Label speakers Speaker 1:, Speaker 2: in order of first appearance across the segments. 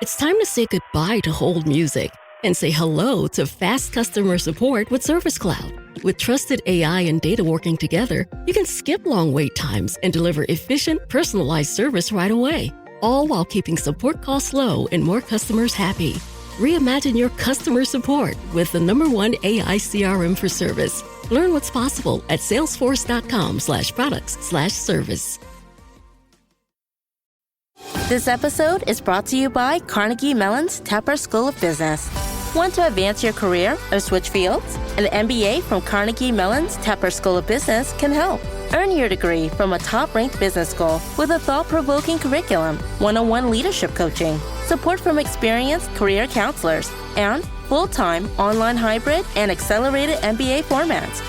Speaker 1: It's time to say goodbye to hold music and say hello to fast customer support with Service Cloud. With trusted AI and data working together, you can skip long wait times and deliver efficient, personalized service right away, all while keeping support costs low and more customers happy. Reimagine your customer support with the #1 AI CRM for service. Learn what's possible at salesforce.com/products/service.
Speaker 2: This episode is brought to you by Carnegie Mellon's Tepper School of Business. Want to advance your career or switch fields? An MBA from Carnegie Mellon's Tepper School of Business can help. Earn your degree from a top-ranked business school with a thought-provoking curriculum, one-on-one leadership coaching, support from experienced career counselors, and full-time, online hybrid, and accelerated MBA formats.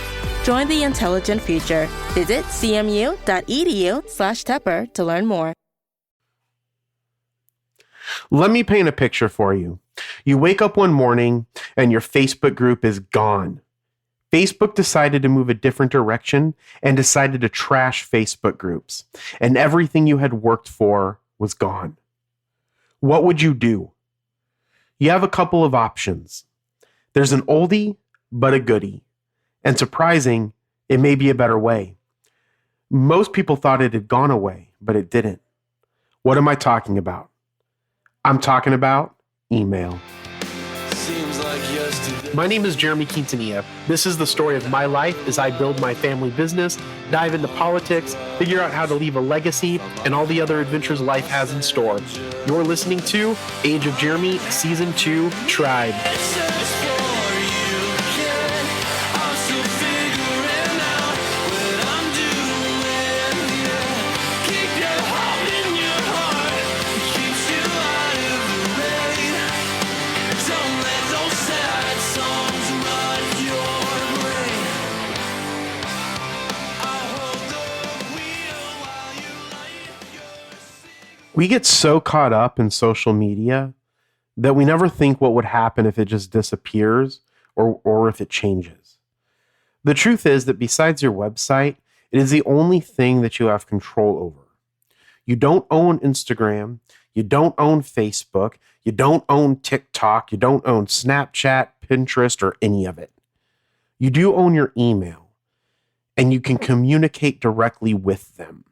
Speaker 2: Join the intelligent future. Visit cmu.edu/Tepper to learn more.
Speaker 3: Let me paint a picture for you. You wake up one morning and your Facebook group is gone. Facebook decided to move a different direction and decided to trash Facebook groups, and everything you had worked for was gone. What would you do? You have a couple of options. There's an oldie, but a goodie. And surprising, it may be a better way. Most people thought it had gone away, but it didn't. What am I talking about? I'm talking about email. My name is Jeremy Quintanilla. This is the story of my life as I build my family business, dive into politics, figure out how to leave a legacy, and all the other adventures life has in store. You're listening to Age of Jeremy, Season 2, Tribe. We get so caught up in social media that we never think what would happen if it just disappears or if it changes. The truth is that besides your website, it is the only thing that you have control over. You don't own Instagram, you don't own Facebook, you don't own TikTok, you don't own Snapchat, Pinterest, or any of it. You do own your email, and you can communicate directly with them.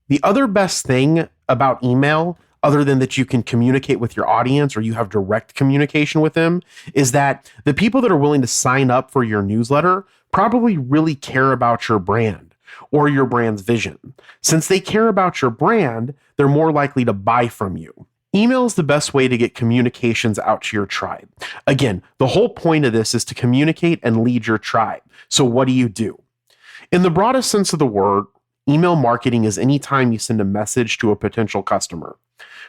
Speaker 3: The other best thing about email, other than that you can communicate with your audience or you have direct communication with them, is that the people that are willing to sign up for your newsletter probably really care about your brand or your brand's vision. Since they care about your brand, they're more likely to buy from you. Email is the best way to get communications out to your tribe. Again, the whole point of this is to communicate and lead your tribe. So what do? In the broadest sense of the word, email marketing is any time you send a message to a potential customer.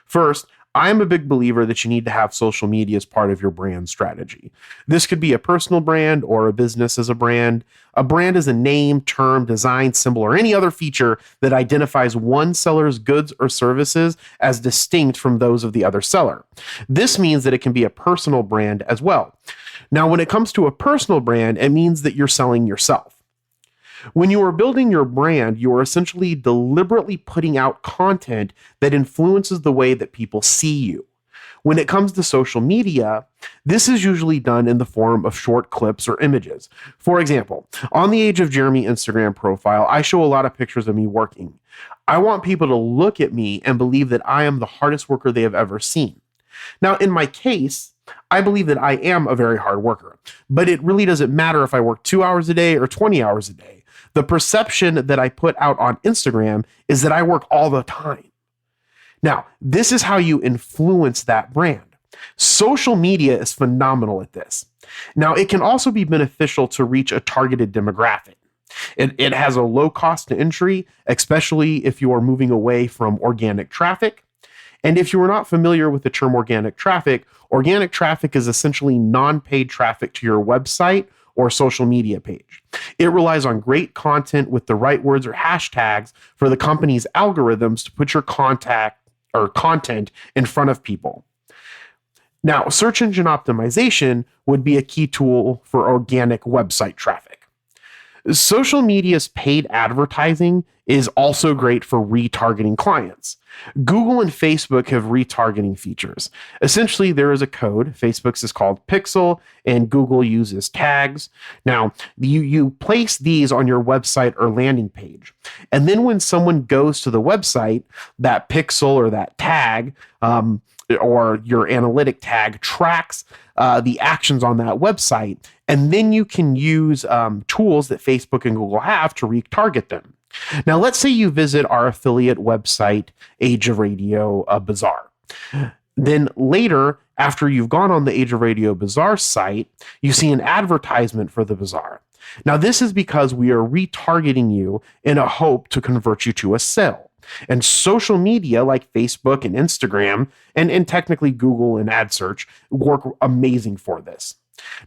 Speaker 3: First, I am a big believer that you need to have social media as part of your brand strategy. This could be a personal brand or a business as a brand. A brand is a name, term, design, symbol, or any other feature that identifies one seller's goods or services as distinct from those of the other seller. This means that it can be a personal brand as well. Now, when it comes to a personal brand, it means that you're selling yourself. When you are building your brand, you are essentially deliberately putting out content that influences the way that people see you. When it comes to social media, this is usually done in the form of short clips or images. For example, on the Age of Jeremy Instagram profile, I show a lot of pictures of me working. I want people to look at me and believe that I am the hardest worker they have ever seen. Now, in my case, I believe that I am a very hard worker, but it really doesn't matter if I work 2 hours a day or 20 hours a day. The perception that I put out on Instagram is that I work all the time. Now, this is how you influence that brand. Social media is phenomenal at this. Now, it can also be beneficial to reach a targeted demographic. It has a low cost to entry, especially if you are moving away from organic traffic. And if you are not familiar with the term organic traffic is essentially non-paid traffic to your website or social media page. It relies on great content with the right words or hashtags for the company's algorithms to put your content in front of people. Now, search engine optimization would be a key tool for organic website traffic. Social media's paid advertising is also great for retargeting clients. Google and Facebook have retargeting features. Essentially, there is a code. Facebook's is called Pixel, and Google uses tags. Now, you place these on your website or landing page. And then when someone goes to the website, that pixel or that tag, or your analytic tag tracks the actions on that website. And then you can use tools that Facebook and Google have to retarget them. Now, let's say you visit our affiliate website, Age of Radio Bazaar. Then later, after you've gone on the Age of Radio Bazaar site, you see an advertisement for the Bazaar. Now, this is because we are retargeting you in a hope to convert you to a sale. And social media like Facebook and Instagram, and technically Google and ad search, work amazing for this.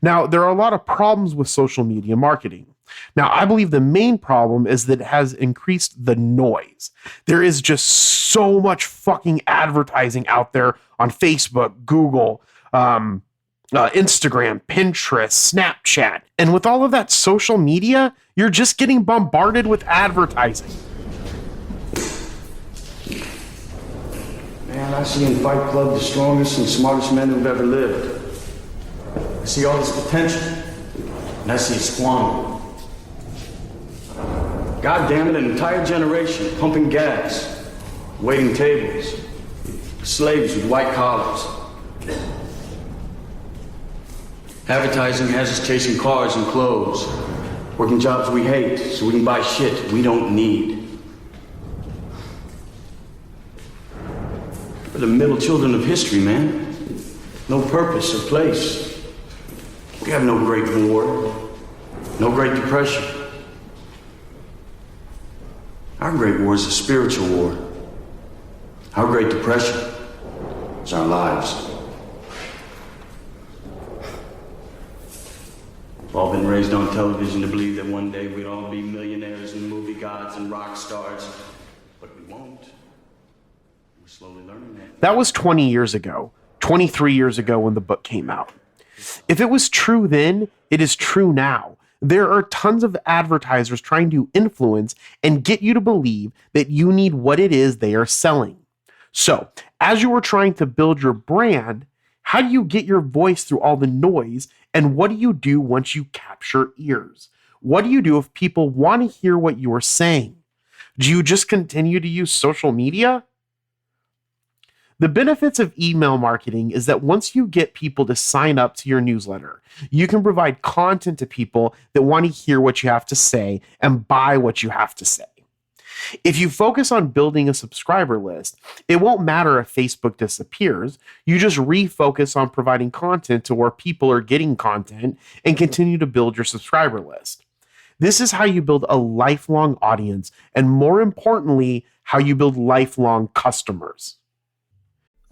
Speaker 3: Now, there are a lot of problems with social media marketing. Now, I believe the main problem is that it has increased the noise. There is just so much fucking advertising out there on Facebook, Google, Instagram, Pinterest, Snapchat. And with all of that social media, you're just getting bombarded with advertising.
Speaker 4: Man, I see in Fight Club the strongest and smartest men who've ever lived. I see all this potential, and I see it squandered. God damn it, an entire generation pumping gas, waiting tables, slaves with white collars. Advertising has us chasing cars and clothes, working jobs we hate so we can buy shit we don't need. We're the middle children of history, man. No purpose or place. We have no great war, no great depression. Our great war is a spiritual war. Our great depression is our lives. We've all been raised on television to believe that one day we'd all be millionaires and movie gods and rock stars, but we won't. We're slowly learning that.
Speaker 3: That was 20 years ago, 23 years ago when the book came out. If it was true then, it is true now. There are tons of advertisers trying to influence and get you to believe that you need what it is they are selling. So, as you are trying to build your brand, how do you get your voice through all the noise, and what do you do once you capture ears? What do you do if people want to hear what you are saying? Do you just continue to use social media? The benefits of email marketing is that once you get people to sign up to your newsletter, you can provide content to people that want to hear what you have to say and buy what you have to say. If you focus on building a subscriber list, it won't matter if Facebook disappears. You just refocus on providing content to where people are getting content and continue to build your subscriber list. This is how you build a lifelong audience, and more importantly, how you build lifelong customers.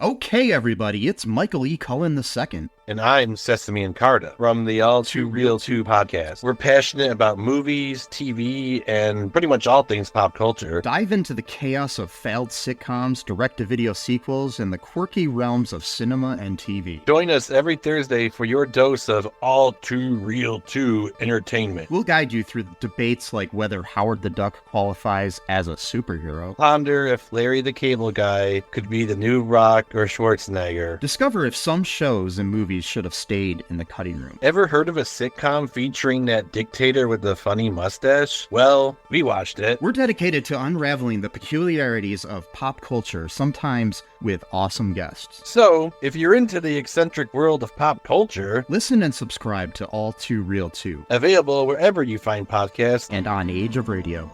Speaker 5: Okay, everybody, it's Michael E. Cullen II.
Speaker 6: And I'm Sesame and Carta from the All Too Real 2 podcast. We're passionate about movies, TV, and pretty much all things pop culture.
Speaker 5: Dive into the chaos of failed sitcoms, direct-to-video sequels, and the quirky realms of cinema and TV.
Speaker 6: Join us every Thursday for your dose of All Too Real 2 entertainment.
Speaker 5: We'll guide you through debates like whether Howard the Duck qualifies as a superhero.
Speaker 6: Ponder if Larry the Cable Guy could be the new Rock or Schwarzenegger.
Speaker 5: Discover if some shows and movies should have stayed in the cutting room.
Speaker 6: Ever heard of a sitcom featuring that dictator with the funny mustache? Well, we watched it.
Speaker 5: We're dedicated to unraveling the peculiarities of pop culture, sometimes with awesome guests.
Speaker 6: So, if you're into the eccentric world of pop culture,
Speaker 5: listen and subscribe to All Too Real 2.
Speaker 6: Available wherever you find podcasts
Speaker 5: and on Age of Radio.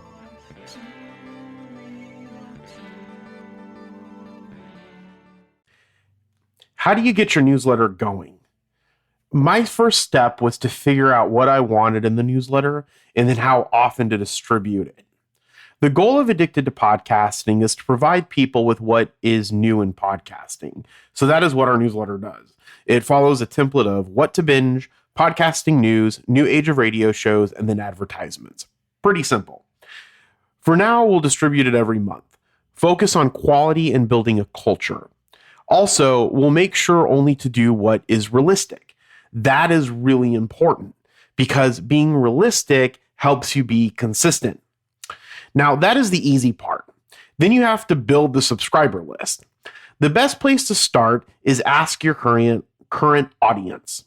Speaker 3: How do you get your newsletter going? My first step was to figure out what I wanted in the newsletter and then how often to distribute it. The goal of Addicted to Podcasting is to provide people with what is new in podcasting. So that is what our newsletter does. It follows a template of what to binge, podcasting news, new Age of Radio shows, and then advertisements. Pretty simple. For now, we'll distribute it every month. Focus on quality and building a culture. Also, we'll make sure only to do what is realistic. That is really important because being realistic helps you be consistent. Now, that is the easy part. Then you have to build the subscriber list. The best place to start is ask your current audience.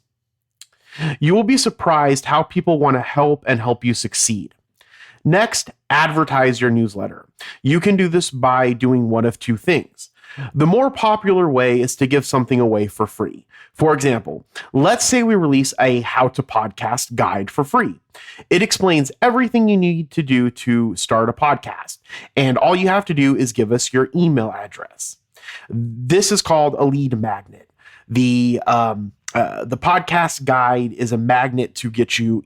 Speaker 3: You will be surprised how people want to help you succeed. Next, advertise your newsletter. You can do this by doing one of two things. The more popular way is to give something away for free. For example, let's say we release a how to podcast guide for free. It explains everything you need to do to start a podcast, and all you have to do is give us your email address. This is called a lead magnet. The podcast guide is a magnet to get you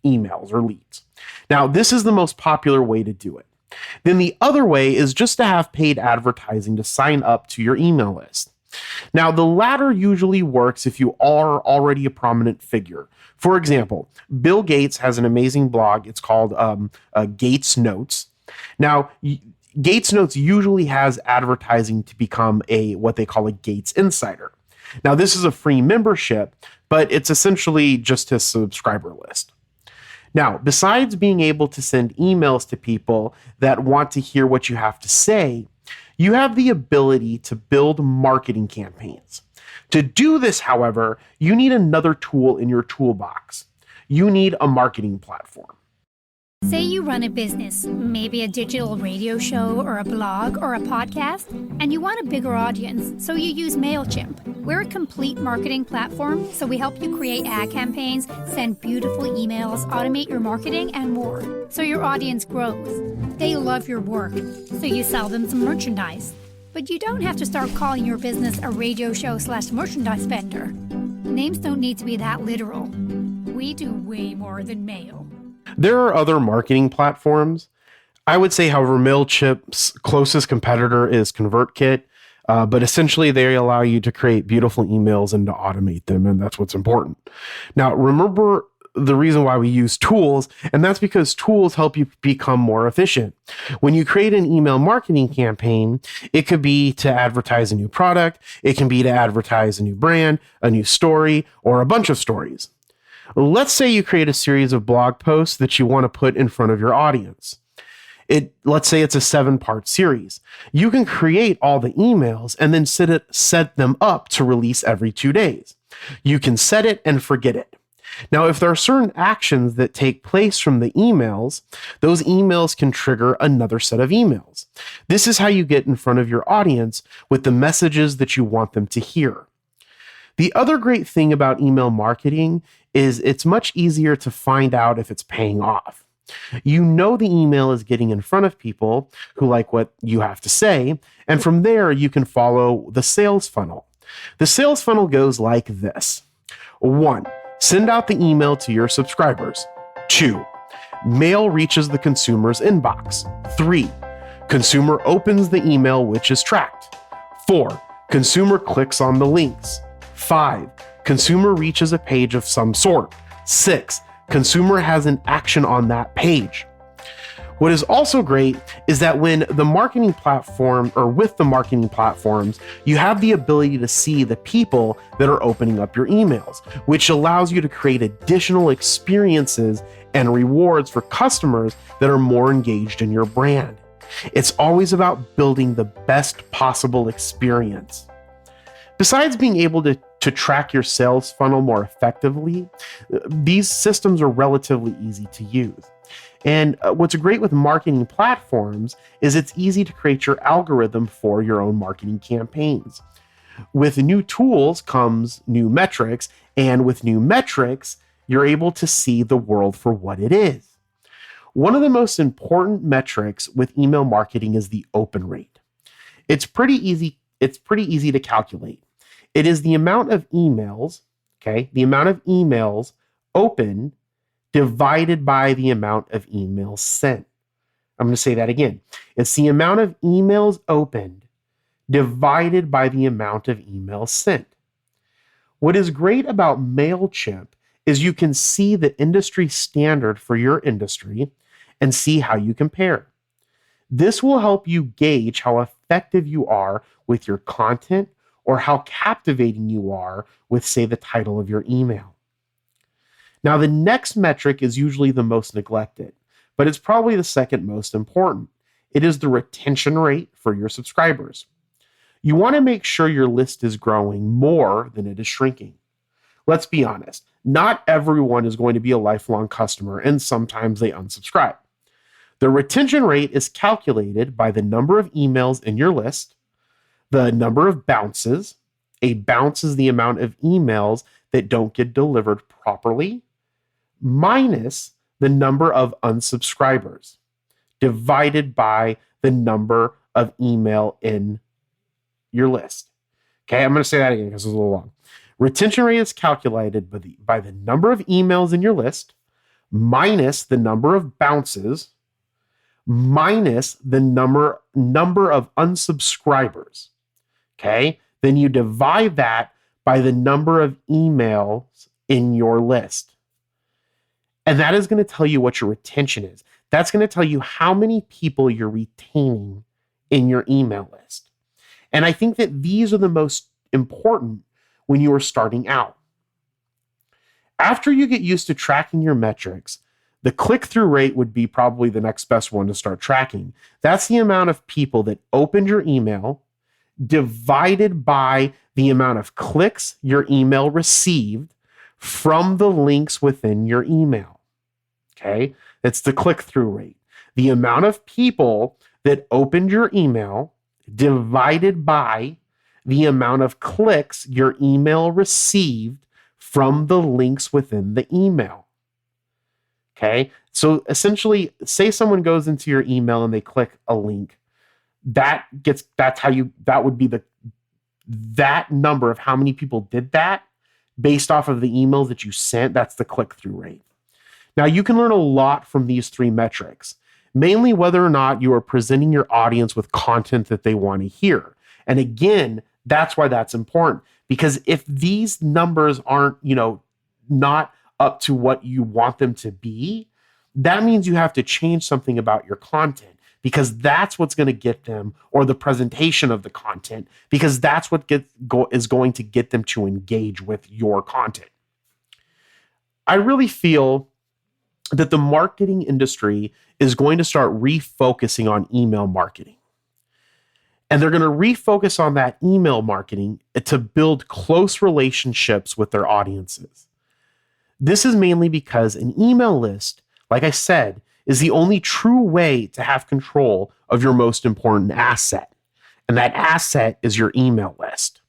Speaker 3: emails or leads. Now, this is the most popular way to do it. Then the other way is just to have paid advertising to sign up to your email list. Now, the latter usually works if you are already a prominent figure. For example, Bill Gates has an amazing blog. It's called Gates Notes. Now, Gates Notes usually has advertising to become what they call a Gates Insider. Now, this is a free membership, but it's essentially just a subscriber list. Now, besides being able to send emails to people that want to hear what you have to say, you have the ability to build marketing campaigns. To do this, however, you need another tool in your toolbox. You need a marketing platform.
Speaker 7: Say you run a business, maybe a digital radio show or a blog or a podcast, and you want a bigger audience, so you use MailChimp. We're a complete marketing platform, so we help you create ad campaigns, send beautiful emails, automate your marketing, and more, so your audience grows. They love your work, so you sell them some merchandise. But you don't have to start calling your business a radio show / merchandise vendor. Names don't need to be that literal. We do way more than mail.
Speaker 3: There are other marketing platforms. I would say, however, MailChimp's closest competitor is ConvertKit, but essentially they allow you to create beautiful emails and to automate them, and that's what's important. Now, remember the reason why we use tools, and that's because tools help you become more efficient. When you create an email marketing campaign, it could be to advertise a new product, it can be to advertise a new brand, a new story, or a bunch of stories. Let's say you create a series of blog posts that you want to put in front of your audience. Let's say it's a 7-part series. You can create all the emails and then set them up to release every 2 days. You can set it and forget it. Now, if there are certain actions that take place from the emails, those emails can trigger another set of emails. This is how you get in front of your audience with the messages that you want them to hear. The other great thing about email marketing is it's much easier to find out if it's paying off. You know the email is getting in front of people who like what you have to say, and from there you can follow the sales funnel. The sales funnel goes like this. 1. Send out the email to your subscribers. 2. Mail reaches the consumer's inbox. 3. Consumer opens the email, which is tracked. 4. Consumer clicks on the links. 5. Consumer reaches a page of some sort. 6. Consumer has an action on that page. What is also great is that with the marketing platforms, you have the ability to see the people that are opening up your emails, which allows you to create additional experiences and rewards for customers that are more engaged in your brand. It's always about building the best possible experience. Besides being able to track your sales funnel more effectively, these systems are relatively easy to use. And what's great with marketing platforms is it's easy to create your algorithm for your own marketing campaigns. With new tools comes new metrics, and with new metrics, you're able to see the world for what it is. One of the most important metrics with email marketing is the open rate. It's pretty easy to calculate. It is the amount of emails, the amount of emails opened divided by the amount of emails sent. I'm going to say that again. It's the amount of emails opened divided by the amount of emails sent. What is great about MailChimp is you can see the industry standard for your industry and see how you compare. This will help you gauge how effective you are with your content or how captivating you are with, say, the title of your email. Now, the next metric is usually the most neglected, but it's probably the second most important. It is the retention rate for your subscribers. You want to make sure your list is growing more than it is shrinking. Let's be honest, not everyone is going to be a lifelong customer, and sometimes they unsubscribe. The retention rate is calculated by the number of emails in your list, the number of bounces. A bounce is the amount of emails that don't get delivered properly, minus the number of unsubscribers, divided by the number of email in your list. Okay, I'm going to say that again because it's a little long. Retention rate is calculated by the number of emails in your list, minus the number of bounces, minus the number of unsubscribers. Okay, then you divide that by the number of emails in your list. And that is going to tell you what your retention is. That's going to tell you how many people you're retaining in your email list. And I think that these are the most important when you are starting out. After you get used to tracking your metrics, the click-through rate would be probably the next best one to start tracking. That's the amount of people that opened your email divided by the amount of clicks your email received from the links within your email. Okay? That's the click-through rate. The amount of people that opened your email divided by the amount of clicks your email received from the links within the email. Okay? So essentially, say someone goes into your email and they click a link. That would be that number of how many people did that based off of the emails that you sent. That's the click-through rate. Now, you can learn a lot from these three metrics, mainly whether or not you are presenting your audience with content that they want to hear. And again, that's why that's important, because if these numbers aren't, not up to what you want them to be, that means you have to change something about your content, because that's what's going to get them, or the presentation of the content, because that's what is going to get them to engage with your content. I really feel that the marketing industry is going to start refocusing on email marketing. And they're going to refocus on that email marketing to build close relationships with their audiences. This is mainly because an email list, like I said, is the only true way to have control of your most important asset. And that asset is your email list.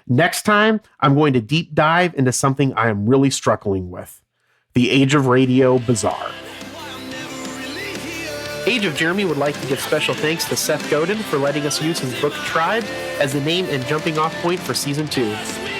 Speaker 3: Next time, I'm going to deep dive into something I am really struggling with: the Age of Radio Bazaar. Age of Jeremy would like to give special thanks to Seth Godin for letting us use his book Tribe as the name and jumping off point for Season 2.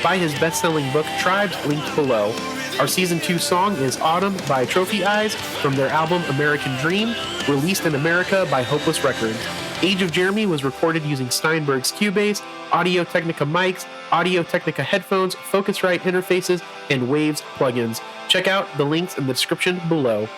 Speaker 3: Buy his best-selling book Tribes, linked below. Our Season 2 song is Autumn by Trophy Eyes from their album American Dream, released in America by Hopeless Records. Age of Jeremy was recorded using Steinberg's Cubase, Audio-Technica mics, Audio-Technica headphones, Focusrite interfaces, and Waves plugins. Check out the links in the description below.